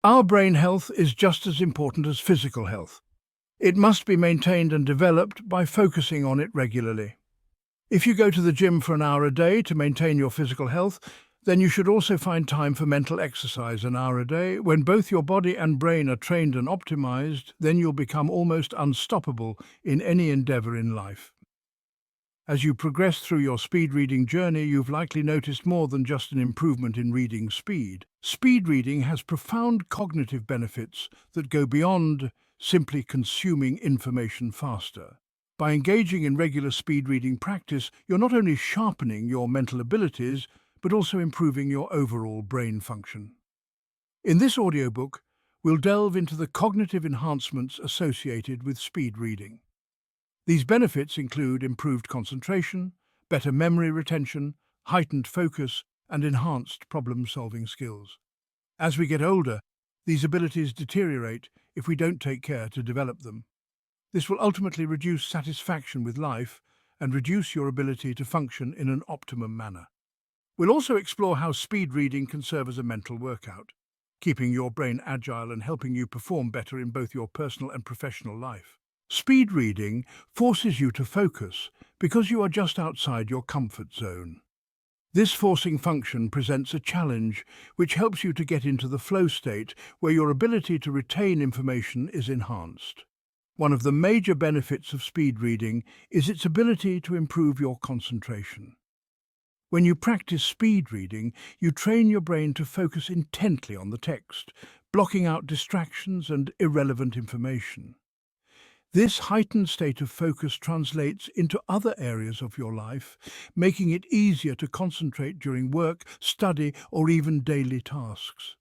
Our brain health is just as important as physical health. It must be maintained and developed by focusing on it regularly. If you go to the gym for an hour a day to maintain your physical health, then you should also find time for mental exercise an hour a day. When both your body and brain are trained and optimized, then you'll become almost unstoppable in any endeavor in life. As you progress through your speed reading journey, you've likely noticed more than just an improvement in reading speed. Speed reading has profound cognitive benefits that go beyond simply consuming information faster. By engaging in regular speed reading practice, you're not only sharpening your mental abilities, but also improving your overall brain function. In this audiobook, we'll delve into the cognitive enhancements associated with speed reading. These benefits include improved concentration, better memory retention, heightened focus, and enhanced problem-solving skills. As we get older, these abilities deteriorate if we don't take care to develop them. This will ultimately reduce satisfaction with life and reduce your ability to function in an optimum manner. We'll also explore how speed reading can serve as a mental workout, keeping your brain agile and helping you perform better in both your personal and professional life. Speed reading forces you to focus because you are just outside your comfort zone. This forcing function presents a challenge which helps you to get into the flow state where your ability to retain information is enhanced. One of the major benefits of speed reading is its ability to improve your concentration. When you practice speed reading, you train your brain to focus intently on the text, blocking out distractions and irrelevant information. This heightened state of focus translates into other areas of your life, making it easier to concentrate during work, study, or even daily tasks.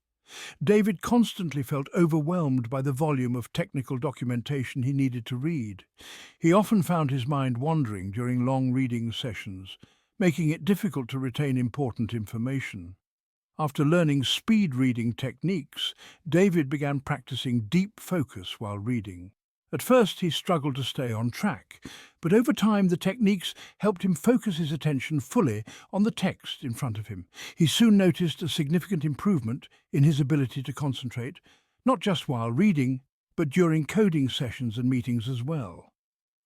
David constantly felt overwhelmed by the volume of technical documentation he needed to read. He often found his mind wandering during long reading sessions, making it difficult to retain important information. After learning speed reading techniques, David began practicing deep focus while reading. At first, he struggled to stay on track, but over time the techniques helped him focus his attention fully on the text in front of him. He soon noticed a significant improvement in his ability to concentrate, not just while reading, but during coding sessions and meetings as well.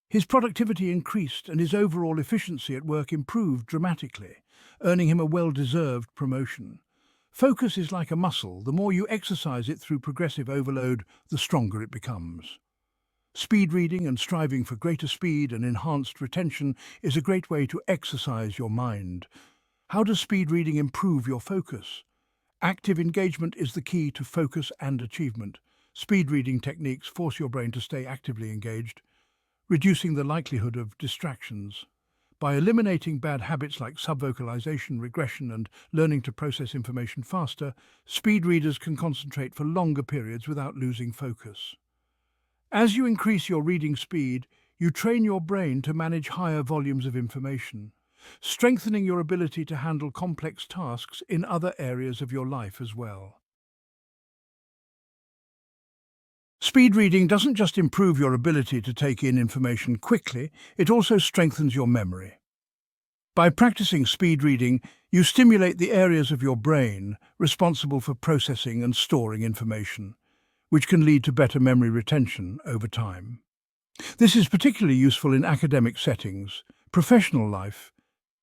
His productivity increased and his overall efficiency at work improved dramatically, earning him a well-deserved promotion. Focus is like a muscle. The more you exercise it through progressive overload, the stronger it becomes. Speed reading and striving for greater speed and enhanced retention is a great way to exercise your mind. How does speed reading improve your focus? Active engagement is the key to focus and achievement. Speed reading techniques force your brain to stay actively engaged, reducing the likelihood of distractions. By eliminating bad habits like subvocalization, regression, and learning to process information faster, speed readers can concentrate for longer periods without losing focus. As you increase your reading speed, you train your brain to manage higher volumes of information, strengthening your ability to handle complex tasks in other areas of your life as well. Speed reading doesn't just improve your ability to take in information quickly, it also strengthens your memory. By practicing speed reading, you stimulate the areas of your brain responsible for processing and storing information, which can lead to better memory retention over time. This is particularly useful in academic settings, professional life,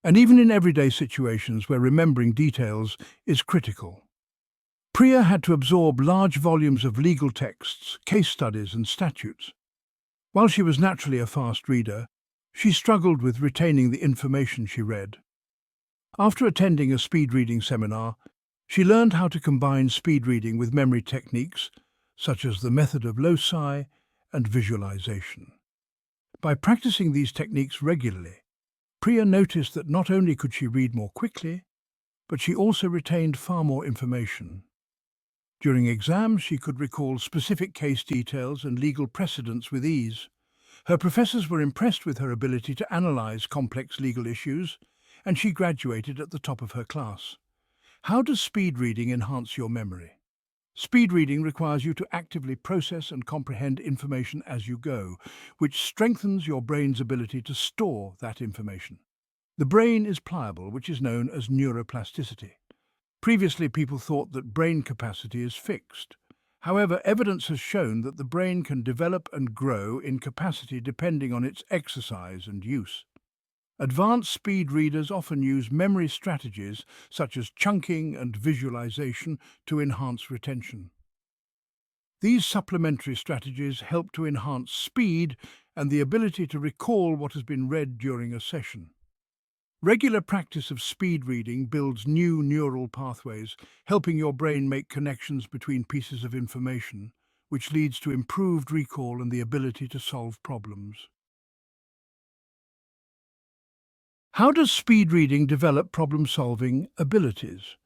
and even in everyday situations where remembering details is critical. Priya had to absorb large volumes of legal texts, case studies, and statutes. While she was naturally a fast reader, she struggled with retaining the information she read. After attending a speed reading seminar, she learned how to combine speed reading with memory techniques such as the method of loci and visualization. By practicing these techniques regularly, Priya noticed that not only could she read more quickly, but she also retained far more information. During exams, she could recall specific case details and legal precedents with ease. Her professors were impressed with her ability to analyze complex legal issues, and she graduated at the top of her class. How does speed reading enhance your memory? Speed reading requires you to actively process and comprehend information as you go, which strengthens your brain's ability to store that information. The brain is pliable, which is known as neuroplasticity. Previously, people thought that brain capacity is fixed. However, evidence has shown that the brain can develop and grow in capacity depending on its exercise and use. Advanced speed readers often use memory strategies such as chunking and visualization to enhance retention. These supplementary strategies help to enhance speed and the ability to recall what has been read during a session. Regular practice of speed reading builds new neural pathways, helping your brain make connections between pieces of information, which leads to improved recall and the ability to solve problems. How does speed reading develop problem-solving abilities?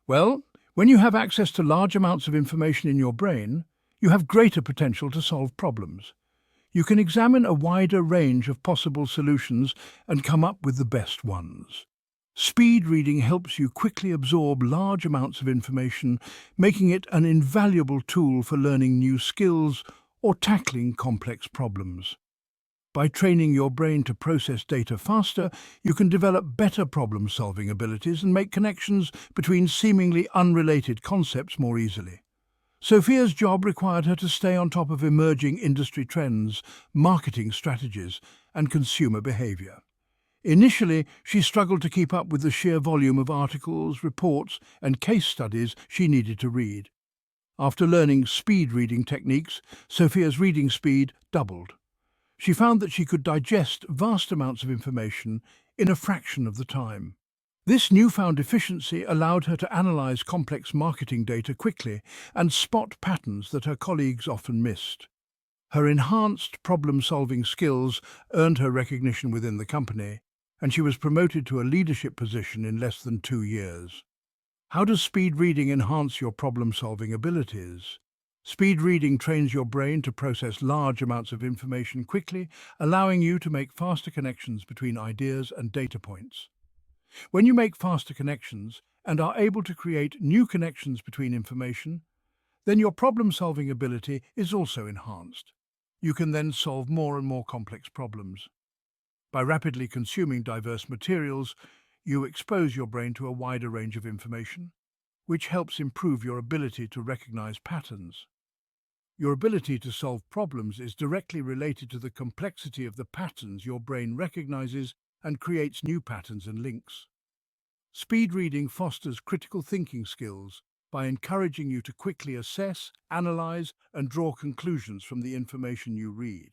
Well, when you have access to large amounts of information in your brain, you have greater potential to solve problems. You can examine a wider range of possible solutions and come up with the best ones. Speed reading helps you quickly absorb large amounts of information, making it an invaluable tool for learning new skills or tackling complex problems. By training your brain to process data faster, you can develop better problem-solving abilities and make connections between seemingly unrelated concepts more easily. Sophia's job required her to stay on top of emerging industry trends, marketing strategies, and consumer behavior. Initially, she struggled to keep up with the sheer volume of articles, reports, and case studies she needed to read. After learning speed reading techniques, Sophia's reading speed doubled. She found that she could digest vast amounts of information in a fraction of the time. This newfound efficiency allowed her to analyze complex marketing data quickly and spot patterns that her colleagues often missed. Her enhanced problem-solving skills earned her recognition within the company, and she was promoted to a leadership position in less than 2 years. How does speed reading enhance your problem-solving abilities? Speed reading trains your brain to process large amounts of information quickly, allowing you to make faster connections between ideas and data points. When you make faster connections and are able to create new connections between information, then your problem-solving ability is also enhanced. You can then solve more and more complex problems. By rapidly consuming diverse materials, you expose your brain to a wider range of information, which helps improve your ability to recognize patterns. Your ability to solve problems is directly related to the complexity of the patterns your brain recognizes and creates new patterns and links. Speed reading fosters critical thinking skills by encouraging you to quickly assess, analyze, and draw conclusions from the information you read.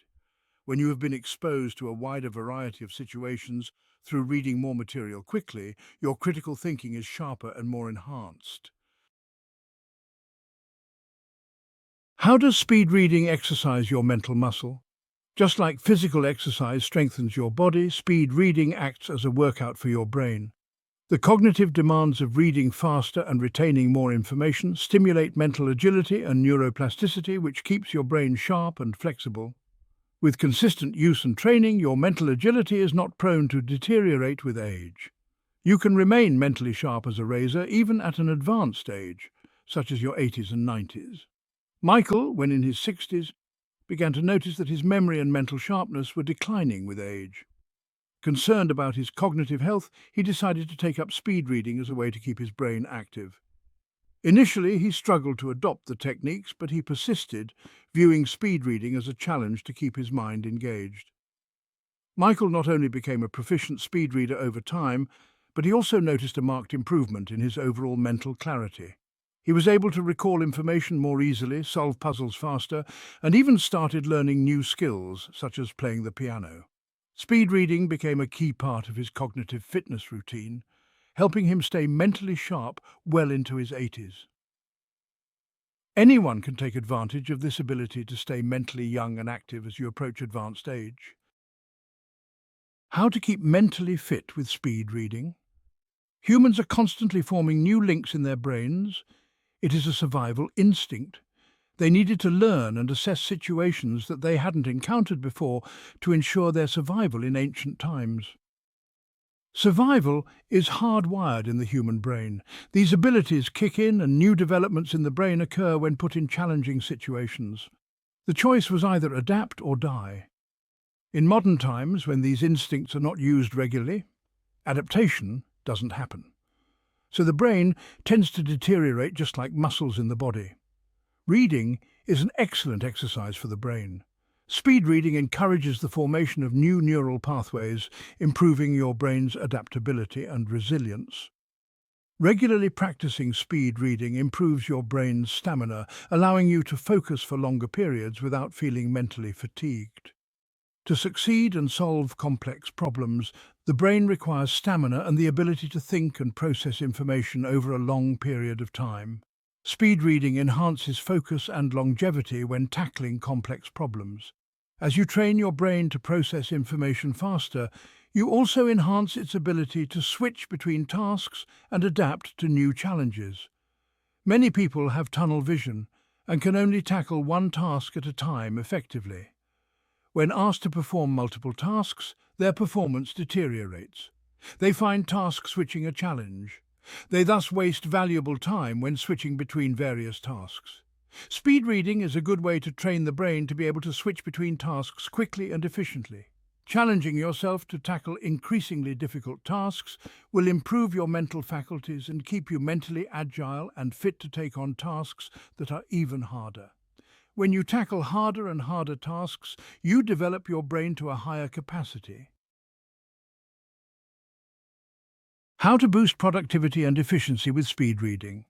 When you have been exposed to a wider variety of situations through reading more material quickly, your critical thinking is sharper and more enhanced. How does speed reading exercise your mental muscle? Just like physical exercise strengthens your body, speed reading acts as a workout for your brain. The cognitive demands of reading faster and retaining more information stimulate mental agility and neuroplasticity, which keeps your brain sharp and flexible. With consistent use and training, your mental agility is not prone to deteriorate with age. You can remain mentally sharp as a razor even at an advanced age, such as your 80s and 90s. Michael, when in his 60s, began to notice that his memory and mental sharpness were declining with age. Concerned about his cognitive health, he decided to take up speed reading as a way to keep his brain active. Initially, he struggled to adopt the techniques, but he persisted, viewing speed reading as a challenge to keep his mind engaged. Michael not only became a proficient speed reader over time, but he also noticed a marked improvement in his overall mental clarity. He was able to recall information more easily, solve puzzles faster, and even started learning new skills, such as playing the piano. Speed reading became a key part of his cognitive fitness routine, helping him stay mentally sharp well into his 80s. Anyone can take advantage of this ability to stay mentally young and active as you approach advanced age. How to keep mentally fit with speed reading? Humans are constantly forming new links in their brains. It is a survival instinct. They needed to learn and assess situations that they hadn't encountered before to ensure their survival in ancient times. Survival is hardwired in the human brain. These abilities kick in and new developments in the brain occur when put in challenging situations. The choice was either adapt or die. In modern times, when these instincts are not used regularly, adaptation doesn't happen. So the brain tends to deteriorate just like muscles in the body. Reading is an excellent exercise for the brain. Speed reading encourages the formation of new neural pathways, improving your brain's adaptability and resilience. Regularly practicing speed reading improves your brain's stamina, allowing you to focus for longer periods without feeling mentally fatigued. To succeed and solve complex problems, the brain requires stamina and the ability to think and process information over a long period of time. Speed reading enhances focus and longevity when tackling complex problems. As you train your brain to process information faster, you also enhance its ability to switch between tasks and adapt to new challenges. Many people have tunnel vision and can only tackle one task at a time effectively. When asked to perform multiple tasks, their performance deteriorates. They find task switching a challenge. They thus waste valuable time when switching between various tasks. Speed reading is a good way to train the brain to be able to switch between tasks quickly and efficiently. Challenging yourself to tackle increasingly difficult tasks will improve your mental faculties and keep you mentally agile and fit to take on tasks that are even harder. When you tackle harder and harder tasks, you develop your brain to a higher capacity. How to boost productivity and efficiency with speed reading.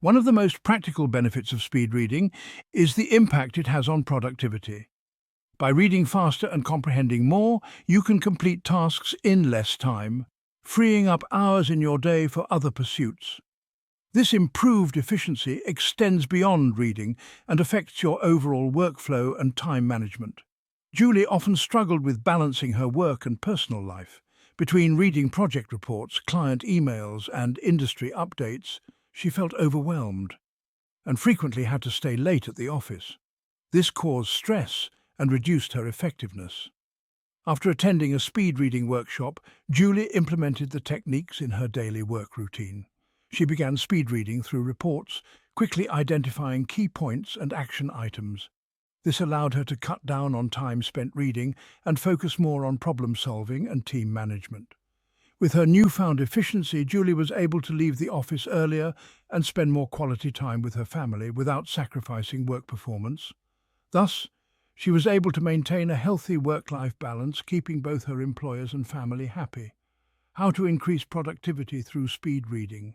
One of the most practical benefits of speed reading is the impact it has on productivity. By reading faster and comprehending more, you can complete tasks in less time, freeing up hours in your day for other pursuits. This improved efficiency extends beyond reading and affects your overall workflow and time management. Julie often struggled with balancing her work and personal life. Between reading project reports, client emails, and industry updates, she felt overwhelmed and frequently had to stay late at the office. This caused stress and reduced her effectiveness. After attending a speed reading workshop, Julie implemented the techniques in her daily work routine. She began speed reading through reports, quickly identifying key points and action items. This allowed her to cut down on time spent reading and focus more on problem solving and team management. With her newfound efficiency, Julie was able to leave the office earlier and spend more quality time with her family without sacrificing work performance. Thus, she was able to maintain a healthy work-life balance, keeping both her employers and family happy. How to increase productivity through speed reading.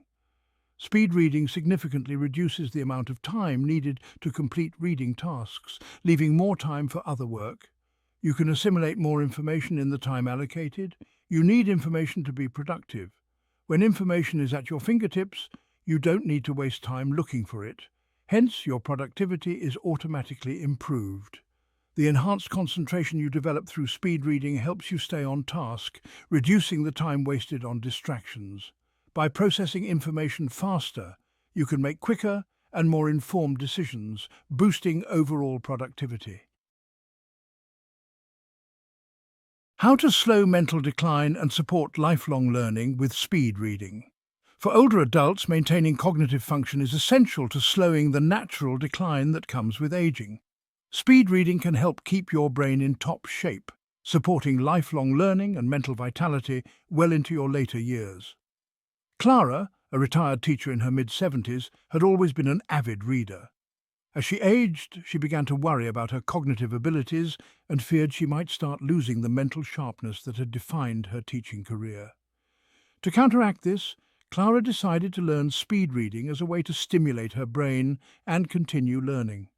Speed reading significantly reduces the amount of time needed to complete reading tasks, leaving more time for other work. You can assimilate more information in the time allocated. You need information to be productive. When information is at your fingertips, you don't need to waste time looking for it. Hence, your productivity is automatically improved. The enhanced concentration you develop through speed reading helps you stay on task, reducing the time wasted on distractions. By processing information faster, you can make quicker and more informed decisions, boosting overall productivity. How to slow mental decline and support lifelong learning with speed reading. For older adults, maintaining cognitive function is essential to slowing the natural decline that comes with aging. Speed reading can help keep your brain in top shape, supporting lifelong learning and mental vitality well into your later years. Clara, a retired teacher in her mid-70s, had always been an avid reader. As she aged, she began to worry about her cognitive abilities and feared she might start losing the mental sharpness that had defined her teaching career. To counteract this, Clara decided to learn speed reading as a way to stimulate her brain and continue learning.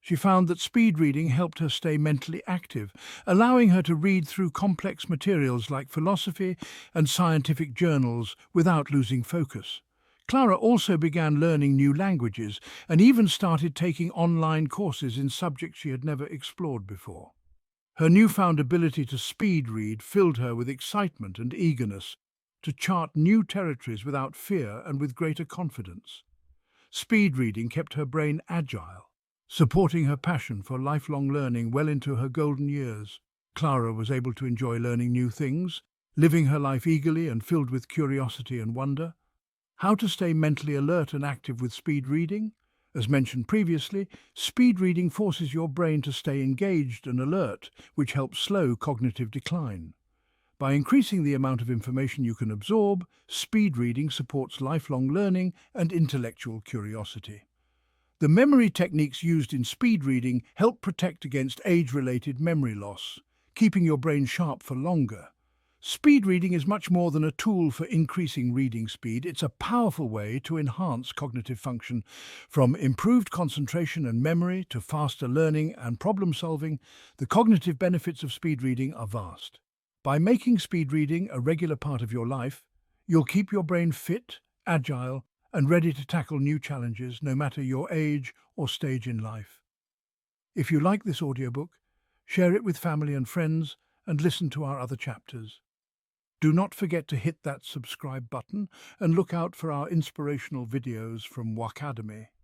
She found that speed reading helped her stay mentally active, allowing her to read through complex materials like philosophy and scientific journals without losing focus. Clara also began learning new languages and even started taking online courses in subjects she had never explored before. Her newfound ability to speed read filled her with excitement and eagerness to chart new territories without fear and with greater confidence. Speed reading kept her brain agile, supporting her passion for lifelong learning well into her golden years. Clara was able to enjoy learning new things, living her life eagerly and filled with curiosity and wonder. How to stay mentally alert and active with speed reading? As mentioned previously, speed reading forces your brain to stay engaged and alert, which helps slow cognitive decline. By increasing the amount of information you can absorb, speed reading supports lifelong learning and intellectual curiosity. The memory techniques used in speed reading help protect against age-related memory loss, keeping your brain sharp for longer. Speed reading is much more than a tool for increasing reading speed. It's a powerful way to enhance cognitive function. From improved concentration and memory to faster learning and problem solving, the cognitive benefits of speed reading are vast. By making speed reading a regular part of your life, you'll keep your brain fit, agile, and ready to tackle new challenges no matter your age or stage in life. If you like this audiobook, share it with family and friends and listen to our other chapters. Do not forget to hit that subscribe button and look out for our inspirational videos from WAqademy.